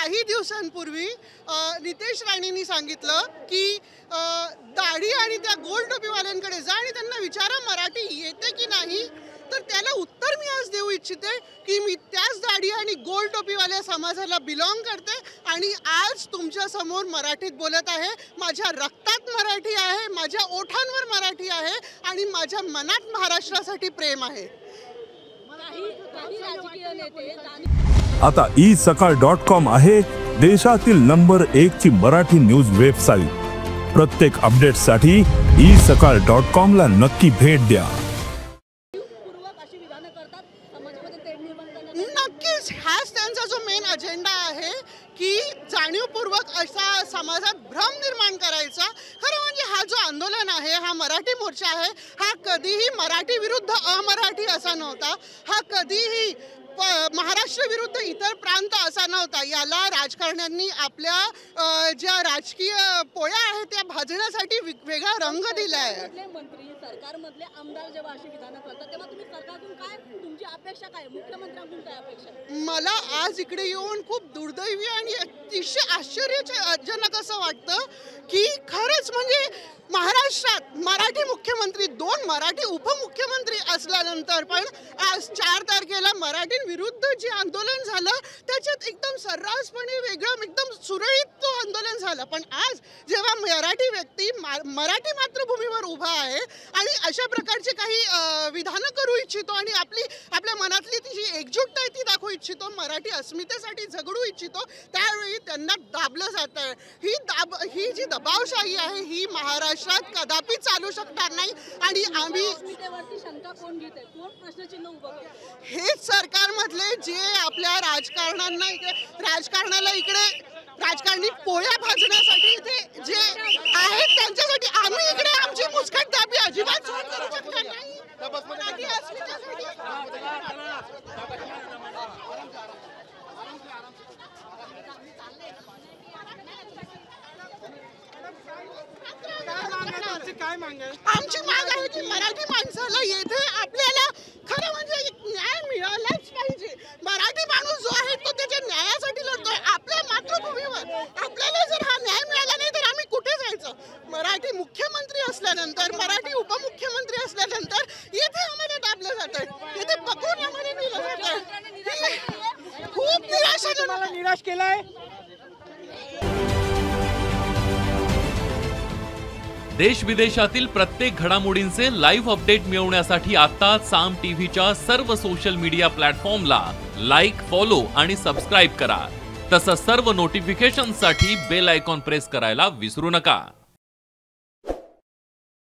काही दिवसांपूर्वी नितेश राणेंनी सांगितलं की दाढी आणि त्या गोल टोपीवाल्यांकडे जा आणि त्यांना विचारा मराठी येते की नाही. तर त्याला उत्तर मी आज देऊ इच्छिते की मी त्याच दाढी आणि गोल टोपीवाल्या समाजाला बिलॉंग करते आणि आज तुमच्या समोर मराठीत बोलत आहे. माझ्या रक्तात मराठी आहे, माझ्या ओठांवर मराठी आहे आणि माझ्या मनात महाराष्ट्रासाठी प्रेम आहे. आता isakal.com आहे देशातील नंबर 1 ची मराठी न्यूज वेबसाईट. प्रत्येक अपडेटसाठी isakal.com ला नक्की भेट द्या. नक्कीच हाच त्यांचा जो मेन अजेंडा आहे की जाणीवपूर्वक असा समाजात भ्रम निर्माण करायचा. खरं म्हणजे हा जो आंदोलन आहे, हा मराठी मोर्चा आहे, हा कधीही मराठी विरुद्ध अमराठी असा नव्हता. हा कधीही महाराष्ट्र विरुद्ध इतर प्रांत असा नव्हता. याला राजकारण्यांनी आपल्या ज्या राजकीय पोळ्या आहेत त्या भाजण्यासाठी वेगळा रंग दिला आहे. मंत्री सरकारमधले आमदार जेव्हा अशी विधानं करतात तेव्हा तुम्ही सरकारकडून काय, तुमची अपेक्षा काय, मुख्यमंत्र्यांकडून काय अपेक्षा? मला आज इकडे येऊन खूप दुर्दैवी आणि अतिशय आश्चर्यजनक असं वाटतं की खरंच म्हणजे महाराष्ट्रात मराठी मुख्यमंत्री, 2 मराठी उपमुख्यमंत्री असल्यानंतर पण आज 4 तारखेला मराठींविरुद्ध जे आंदोलन झालं त्याच्यात एकदम सर्रासपणे वेगळं एकदम सुरळीत तो आंदोलन झालं. पण आज जेव्हा मराठी व्यक्ती मराठी मातृभूमीवर उभा आहे आणि अशा प्रकारचे काही विधानं करू इच्छितो आणि आपल्या मनातली ती जी एकजुटता आहे ती दाखवू इच्छितो, मराठी अस्मितेसाठी झगडू इच्छितो, त्यावेळी त्यांना दाबलं जात आहे. ही जी दबावशाही आहे ही महाराष्ट्रात कदापि चालू शकणार नाही. आणि आम्ही शंका कोण घेते, कोण प्रश्नचिन्ह उभं करते? हेच सरकारमधले जे आपल्या राजकारणाला इकडे राजकारणी पोळ्या भाजण्यासाठी इथे जे आहेत त्यांच्यासाठी आम्ही इकडे आमची मुस्कट दाबी अजिबात सहन करू शकणार नाही. मराठी अस्मितेसाठी आमची माग आहे की मराठी माणसाला येथे आपल्याला खरं म्हणजे न्याय मिळालाच पाहिजे. मराठी माणूस जो आहे तो त्याच्या न्यायासाठी लढतोय आपल्या मातृभूमीवर. आपल्याला जर हा न्याय मिळाला नाही तर आम्ही कुठे जायचं? मराठी मुख्यमंत्री असल्यानंतर, मराठी उपमुख्यमंत्री असल्यानंतर येथे आम्हाला दाबलं जात आहे, येथे पकडून आम्हाला दिलं जात आहे. खूप निराशाजनक. निराश केलाय. देश विदेशातील प्रत्येक घडामोडींचे लाईव्ह अपडेट मिळवण्यासाठी आता साम टीव्हीच्या सर्व सोशल मीडिया प्लॅटफॉर्मला लाईक, फॉलो आणि सबस्क्राईब करा. तसंच सर्व नोटिफिकेशनसाठी बेल आयकॉन प्रेस करायला विसरू नका.